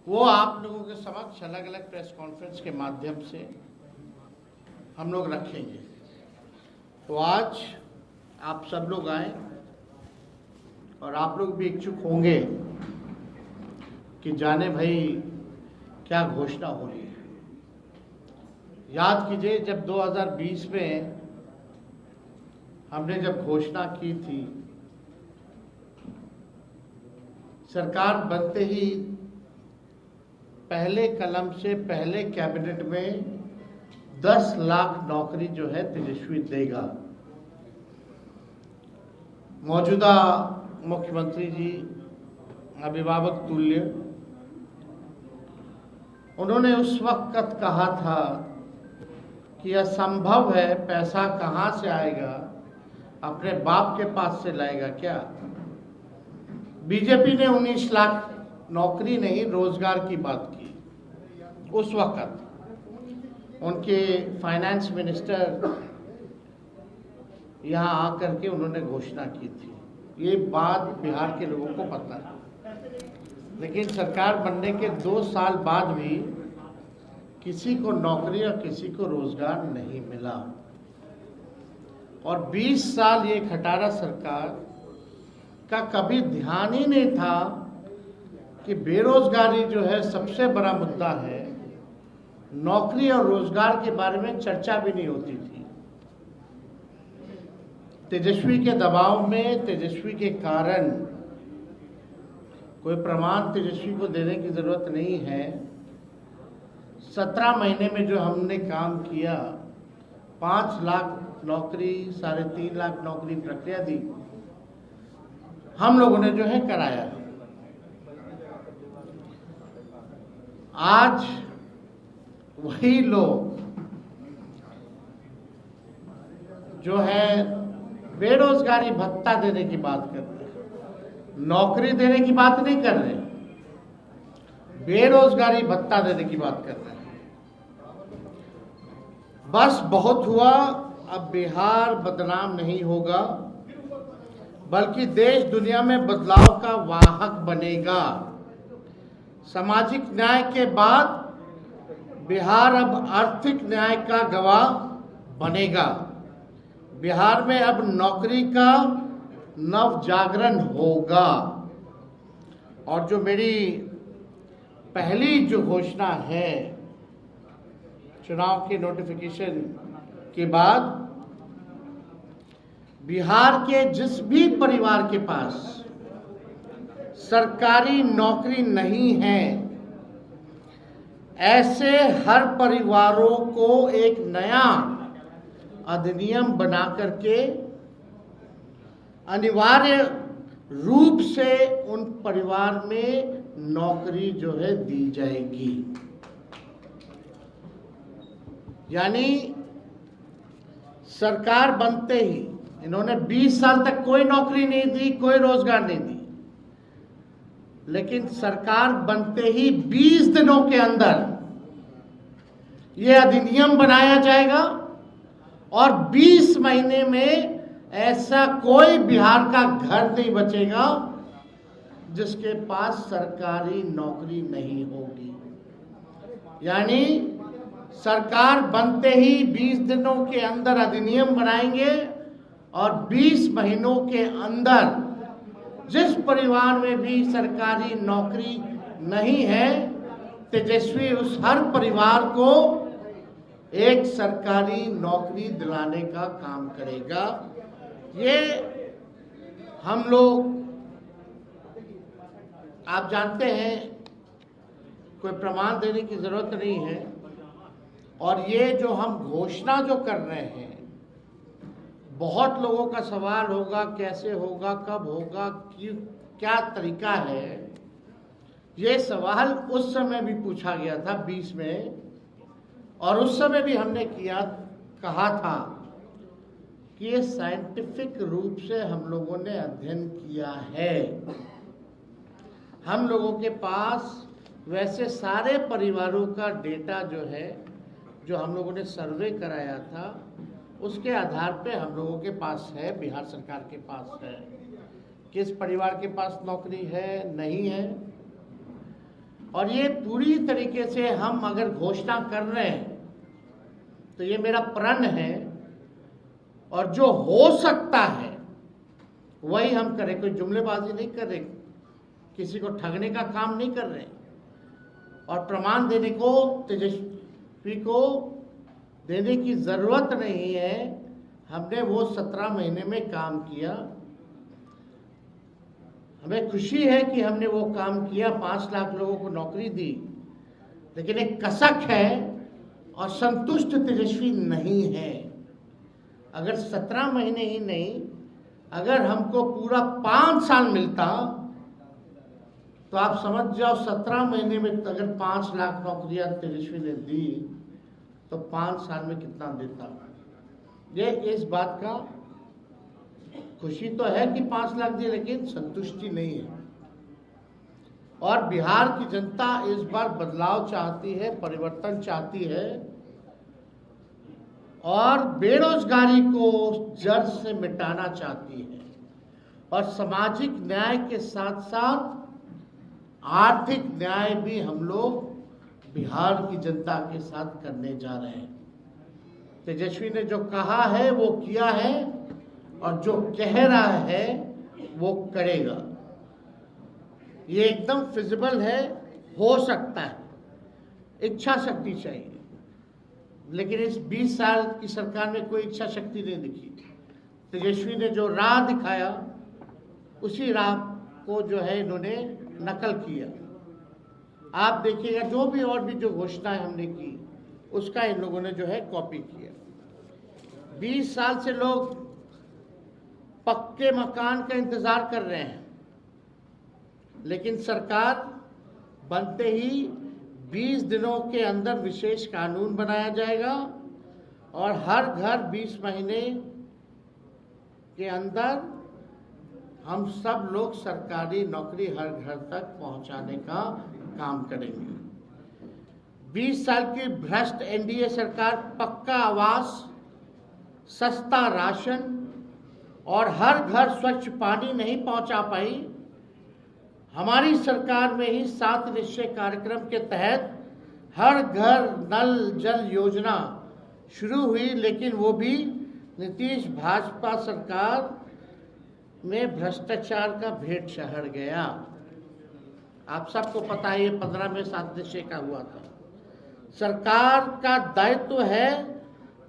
वो आप लोगों के समक्ष अलग अलग प्रेस कॉन्फ्रेंस के माध्यम से हम लोग रखेंगे। तो आज आप सब लोग आए और आप लोग भी इच्छुक होंगे कि जाने भाई क्या घोषणा हो रही है। याद कीजिए, जब 2020 में हमने जब घोषणा की थी, सरकार बनते ही पहले कलम से पहले कैबिनेट में 10 लाख नौकरी जो है तेजस्वी देगा। मौजूदा मुख्यमंत्री जी अभिभावक तुल्य, उन्होंने उस वक्त कहा था कि असंभव है, पैसा कहाँ से आएगा, अपने बाप के पास से लाएगा क्या। बीजेपी ने 19 लाख नौकरी नहीं रोजगार की बात की। उस वक्त उनके फाइनेंस मिनिस्टर यहाँ आकर के उन्होंने घोषणा की थी। ये बात बिहार के लोगों को पता है, लेकिन सरकार बनने के 2 साल बाद भी किसी को नौकरी और किसी को रोजगार नहीं मिला। और 20 साल ये खटारा सरकार का कभी ध्यान ही नहीं था कि बेरोजगारी जो है सबसे बड़ा मुद्दा है। नौकरी और रोजगार के बारे में चर्चा भी नहीं होती थी। तेजस्वी के दबाव में, तेजस्वी के कारण, कोई प्रमाण तेजस्वी को देने की जरूरत नहीं है, 17 महीने में जो हमने काम किया, 5 लाख नौकरी, 3.5 लाख नौकरी प्रक्रिया दी, हम लोगों ने जो है कराया। आज वही लोग जो है बेरोजगारी भत्ता देने की बात कर रहे हैं, नौकरी देने की बात नहीं कर रहे, बेरोजगारी भत्ता देने की बात कर रहे हैं। बस बहुत हुआ, अब बिहार बदनाम नहीं होगा, बल्कि देश दुनिया में बदलाव का वाहक बनेगा। सामाजिक न्याय के बाद बिहार अब आर्थिक न्याय का गवाह बनेगा। बिहार में अब नौकरी का नव जागरण होगा। और जो मेरी पहली जो घोषणा है चुनाव के नोटिफिकेशन के बाद, बिहार के जिस भी परिवार के पास सरकारी नौकरी नहीं है, ऐसे हर परिवारों को एक नया अधिनियम बना करके अनिवार्य रूप से उन परिवार में नौकरी जो है दी जाएगी। यानी सरकार बनते ही इन्होंने 20 साल तक कोई नौकरी नहीं दी, कोई रोजगार नहीं दी, लेकिन सरकार बनते ही 20 दिनों के अंदर यह अधिनियम बनाया जाएगा और 20 महीने में ऐसा कोई बिहार का घर नहीं बचेगा जिसके पास सरकारी नौकरी नहीं होगी। यानी सरकार बनते ही 20 दिनों के अंदर अधिनियम बनाएंगे और 20 महीनों के अंदर जिस परिवार में भी सरकारी नौकरी नहीं है, तेजस्वी उस हर परिवार को एक सरकारी नौकरी दिलाने का काम करेगा। ये हम लोग, आप जानते हैं, कोई प्रमाण देने की जरूरत नहीं है। और ये जो हम घोषणा जो कर रहे हैं, बहुत लोगों का सवाल होगा कैसे होगा, कब होगा, क्या तरीका है। ये सवाल उस समय भी पूछा गया था 20 में, और उस समय भी हमने कहा था कि ये साइंटिफिक रूप से हम लोगों ने अध्ययन किया है। हम लोगों के पास वैसे सारे परिवारों का डेटा जो है, जो हम लोगों ने सर्वे कराया था, उसके आधार पे हम लोगों के पास है, बिहार सरकार के पास है, किस परिवार के पास नौकरी है, नहीं है। और ये पूरी तरीके से हम अगर घोषणा कर रहे हैं तो ये मेरा प्रण है, और जो हो सकता है वही हम करें। कोई जुमलेबाजी नहीं कर रहे, किसी को ठगने का काम नहीं कर रहे, और प्रमाण देने को तेजस्वी को देने की जरूरत नहीं है। हमने वो 17 महीने में काम किया, हमें खुशी है कि हमने वो काम किया, 5 लाख लोगों को नौकरी दी, लेकिन एक कसक है और संतुष्ट तेजस्वी नहीं है। अगर 17 महीने ही नहीं, अगर हमको पूरा 5 साल मिलता तो आप समझ जाओ 17 महीने में अगर 5 लाख नौकरियां तेजस्वी ने दी तो 5 साल में कितना देता। ये इस बात का खुशी तो है कि 5 लाख दिए, लेकिन संतुष्टि नहीं है। और बिहार की जनता इस बार बदलाव चाहती है, परिवर्तन चाहती है, और बेरोजगारी को जड़ से मिटाना चाहती है, और सामाजिक न्याय के साथ साथ आर्थिक न्याय भी हम लोग बिहार की जनता के साथ करने जा रहे हैं। तेजस्वी ने जो कहा है वो किया है, और जो कह रहा है वो करेगा। ये एकदम फिजिबल है, हो सकता है, इच्छा शक्ति चाहिए। लेकिन इस 20 साल की सरकार में कोई इच्छा शक्ति नहीं दिखी। तेजस्वी ने जो राह दिखाया उसी राह को जो है इन्होंने नकल किया। आप देखिएगा जो भी और भी जो घोषणाएं हमने की उसका इन लोगों ने जो है कॉपी किया। 20 साल से लोग पक्के मकान का इंतजार कर रहे हैं, लेकिन सरकार बनते ही 20 दिनों के अंदर विशेष कानून बनाया जाएगा, और हर घर 20 महीने के अंदर हम सब लोग सरकारी नौकरी हर घर तक पहुंचाने का काम करेंगे। 20 साल की भ्रष्ट एनडीए सरकार पक्का आवास, सस्ता राशन और हर घर स्वच्छ पानी नहीं पहुंचा पाई। हमारी सरकार में ही 7 निश्चय कार्यक्रम के तहत हर घर नल जल योजना शुरू हुई, लेकिन वो भी नीतीश भाजपा सरकार में भ्रष्टाचार का भेंट चढ़ गया। आप सबको पता है ये 15 में 7 निश्चय का हुआ था। सरकार का दायित्व है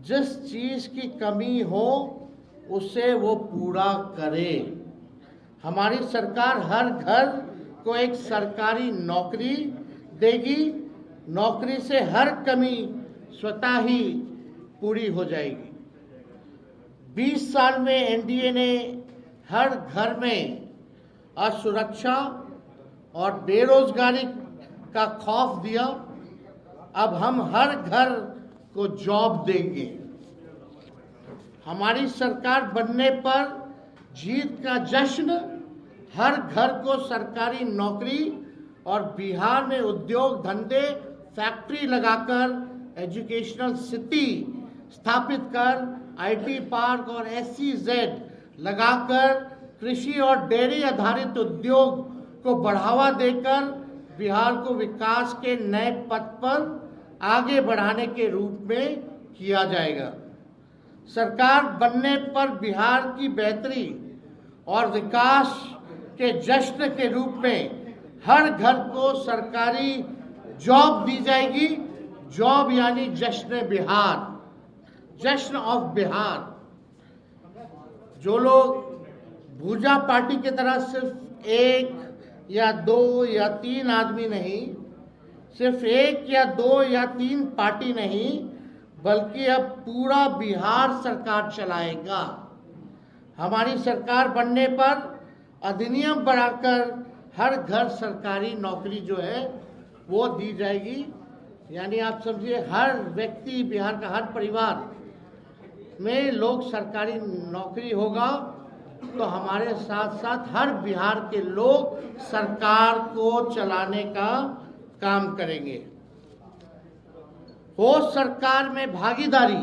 जिस चीज की कमी हो उसे वो पूरा करे। हमारी सरकार हर घर को एक सरकारी नौकरी देगी, नौकरी से हर कमी स्वतः ही पूरी हो जाएगी। 20 साल में एनडीए ने हर घर में असुरक्षा और बेरोजगारी का खौफ दिया। अब हम हर घर को जॉब देंगे। हमारी सरकार बनने पर जीत का जश्न, हर घर को सरकारी नौकरी, और बिहार में उद्योग धंधे फैक्ट्री लगाकर एजुकेशनल सिटी स्थापित कर आईटी पार्क और SEZ लगाकर कृषि और डेयरी आधारित उद्योग को बढ़ावा देकर बिहार को विकास के नए पथ पर आगे बढ़ाने के रूप में किया जाएगा। सरकार बनने पर बिहार की बेहतरी और विकास के जश्न के रूप में हर घर को सरकारी जॉब दी जाएगी। जॉब यानी जश्न बिहार, जश्न ऑफ बिहार। जो लोग भूजा पार्टी की तरह सिर्फ 1 या 2 या 3 आदमी नहीं, सिर्फ 1 या 2 या 3 पार्टी नहीं, बल्कि अब पूरा बिहार सरकार चलाएगा। हमारी सरकार बनने पर अधिनियम बनाकर हर घर सरकारी नौकरी जो है वो दी जाएगी। यानी आप समझिए हर व्यक्ति, बिहार का हर परिवार में लोग सरकारी नौकरी होगा, तो हमारे साथ साथ हर बिहार के लोग सरकार को चलाने का काम करेंगे। हो सरकार में भागीदारी,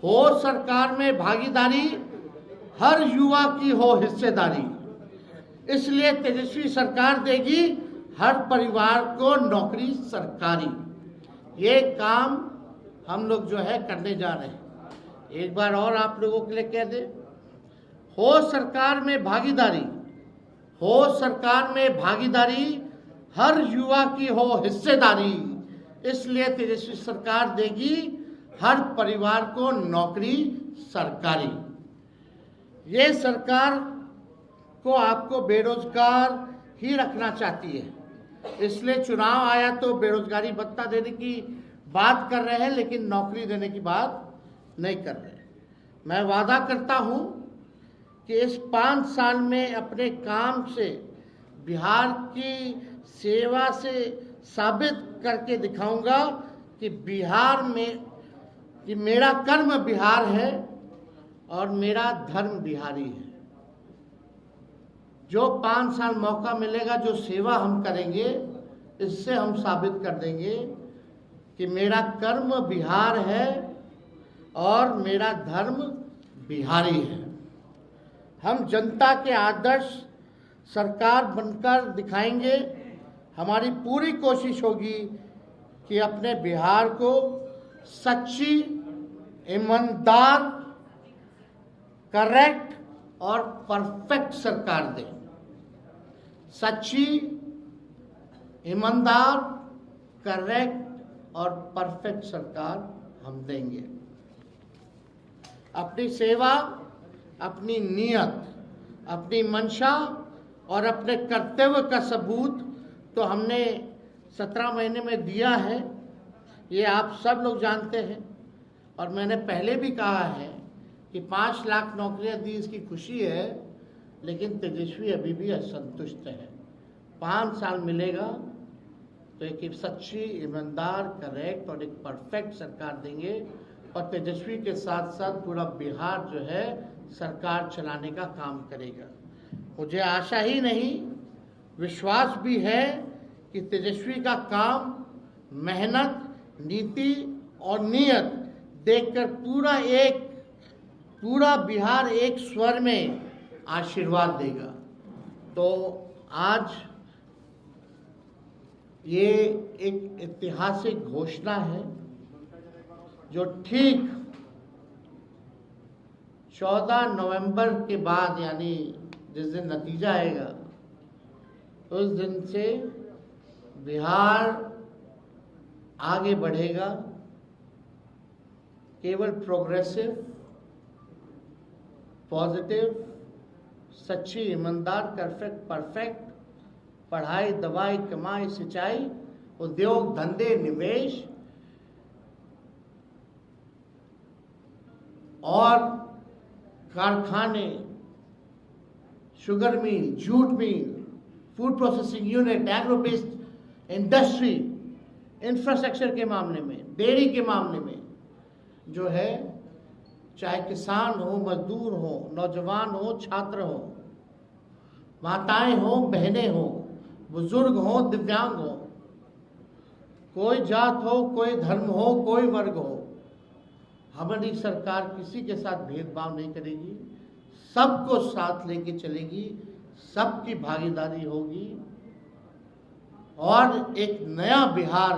हो सरकार में भागीदारी, हर युवा की हो हिस्सेदारी। इसलिए तेजस्वी सरकार देगी हर परिवार को नौकरी सरकारी, ये काम हम लोग जो है करने जा रहे हैं। एक बार और आप लोगों के लिए कह दे, हो सरकार में भागीदारी, हो सरकार में भागीदारी, हर युवा की हो हिस्सेदारी, इसलिए तेजस्वी सरकार देगी हर परिवार को नौकरी सरकारी। ये सरकार को आपको बेरोजगार ही रखना चाहती है, इसलिए चुनाव आया तो बेरोजगारी भत्ता देने की बात कर रहे हैं, लेकिन नौकरी देने की बात नहीं कर रहे। मैं वादा करता हूं कि इस 5 साल में अपने काम से बिहार की सेवा से साबित करके दिखाऊंगा कि बिहार में कि मेरा कर्म बिहार है और मेरा धर्म बिहारी है। जो 5 साल मौका मिलेगा, जो सेवा हम करेंगे, इससे हम साबित कर देंगे कि मेरा कर्म बिहार है और मेरा धर्म बिहारी है। हम जनता के आदर्श सरकार बनकर दिखाएंगे। हमारी पूरी कोशिश होगी कि अपने बिहार को सच्ची, ईमानदार, करेक्ट और परफेक्ट सरकार दें। सच्ची, ईमानदार, करेक्ट और परफेक्ट सरकार हम देंगे। अपनी सेवा, अपनी नियत, अपनी मंशा और अपने कर्तव्य का सबूत तो हमने 17 महीने में दिया है, ये आप सब लोग जानते हैं। और मैंने पहले भी कहा है कि 5 लाख नौकरियां दी, इसकी खुशी है, लेकिन तेजस्वी अभी भी असंतुष्ट है। 5 साल मिलेगा तो एक सच्ची, ईमानदार, करेक्ट और एक परफेक्ट सरकार देंगे, और तेजस्वी के साथ साथ पूरा बिहार जो है सरकार चलाने का काम करेगा। मुझे आशा ही नहीं, विश्वास भी है कि तेजस्वी का काम, मेहनत, नीति और नियत देखकर पूरा बिहार एक स्वर में आशीर्वाद देगा। तो आज ये एक ऐतिहासिक घोषणा है जो ठीक 14 नवंबर के बाद, यानी जिस दिन नतीजा आएगा उस दिन से बिहार आगे बढ़ेगा। केवल प्रोग्रेसिव, पॉजिटिव, सच्ची, ईमानदार, परफेक्ट, पढ़ाई, दवाई, कमाई, सिंचाई, उद्योग, धंधे, निवेश और कारखाने, sugar mill, jute mill, food processing unit, agro based industry, infrastructure के मामले में, डेयरी के मामले में जो है, चाहे किसान हो, मजदूर हो, नौजवान हो, छात्र हो, माताएं हो, बहनें हो, बुजुर्ग हो, दिव्यांग हो, कोई जात हो, कोई धर्म हो, कोई वर्ग हो, हमारी सरकार किसी के साथ भेदभाव नहीं करेगी, सबको साथ लेके चलेगी, सबकी भागीदारी होगी और एक नया बिहार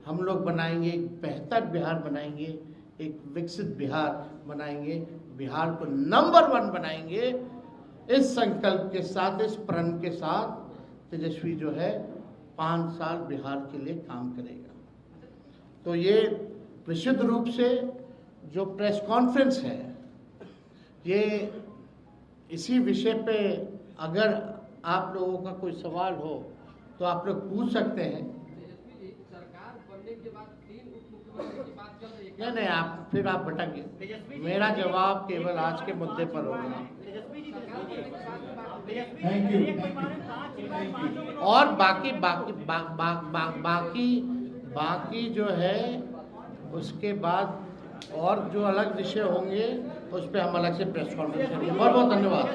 हम लोग बनाएंगे, एक बेहतर बिहार बनाएंगे, एक विकसित बिहार बनाएंगे, बिहार को नंबर 1 बनाएंगे। इस संकल्प के साथ, इस प्रण के साथ तेजस्वी जो है 5 साल बिहार के लिए काम करेगा। तो ये विशुद्ध रूप से जो प्रेस कॉन्फ्रेंस है, ये इसी विषय पे अगर आप लोगों का कोई सवाल हो तो आप लोग पूछ सकते हैं। सरकार बनने के बाद 3 उप मुख्यमंत्री की बात चल रही है। नहीं, आप फिर आप भटक, मेरा जवाब केवल आज के मुद्दे पर होगा। और बाकी जो है उसके बाद और जो अलग विषय होंगे उस पर हम अलग से प्रेस कॉन्फ्रेंस करेंगे। बहुत बहुत धन्यवाद।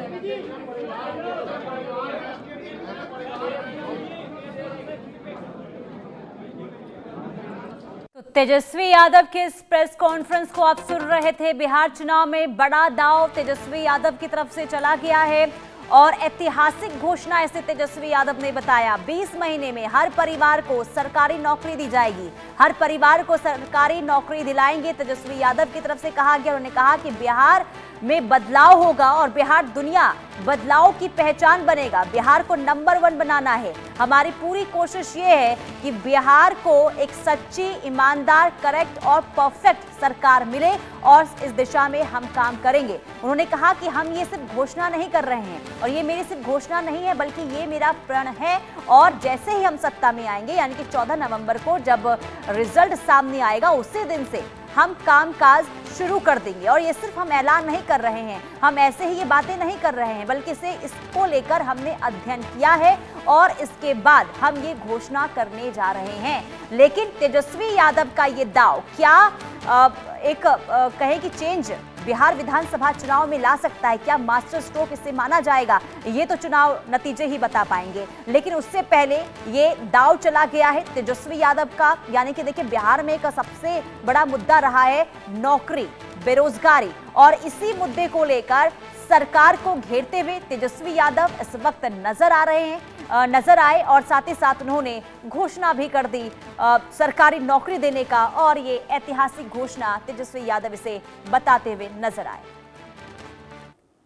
तो तेजस्वी यादव के इस प्रेस कॉन्फ्रेंस को आप सुन रहे थे। बिहार चुनाव में बड़ा दांव तेजस्वी यादव की तरफ से चला गया है और ऐतिहासिक घोषणा ऐसे तेजस्वी यादव ने बताया। 20 महीने में हर परिवार को सरकारी नौकरी दी जाएगी, हर परिवार को सरकारी नौकरी दिलाएंगे, तेजस्वी यादव की तरफ से कहा गया। उन्होंने कहा कि बिहार में बदलाव होगा और बिहार दुनिया बदलाव की पहचान बनेगा। बिहार को नंबर 1 बनाना है। हमारी पूरी कोशिश ये है कि बिहार को एक सच्ची, ईमानदार, करेक्ट और परफेक्ट सरकार मिले और इस दिशा में हम काम करेंगे। उन्होंने कहा कि हम ये सिर्फ घोषणा नहीं कर रहे हैं और ये मेरी सिर्फ घोषणा नहीं है बल्कि ये मेरा प्रण है और जैसे ही हम सत्ता में आएंगे यानी कि 14 नवंबर को जब रिजल्ट सामने आएगा उसी दिन से हम कामकाज शुरू कर देंगे। और ये सिर्फ हम ऐलान नहीं कर रहे हैं, हम ऐसे ही ये बातें नहीं कर रहे हैं बल्कि इसको लेकर हमने अध्ययन किया है और इसके बाद हम ये घोषणा करने जा रहे हैं। लेकिन तेजस्वी यादव का ये दाव क्या कहे कि चेंज बिहार विधानसभा चुनाव में ला सकता है? क्या मास्टर स्ट्रोक इसे माना जाएगा? ये तो चुनाव नतीजे ही बता पाएंगे। लेकिन उससे पहले ये दाव चला गया है तेजस्वी यादव का, यानी कि देखिए बिहार में एक सबसे बड़ा मुद्दा रहा है नौकरी, बेरोजगारी, और इसी मुद्दे को लेकर सरकार को घेरते हुए तेजस्वी यादव इस वक्त नजर आए और साथ ही साथ उन्होंने घोषणा भी कर दी सरकारी नौकरी देने का, और ये ऐतिहासिक घोषणा तेजस्वी यादव इसे बताते हुए नजर आए।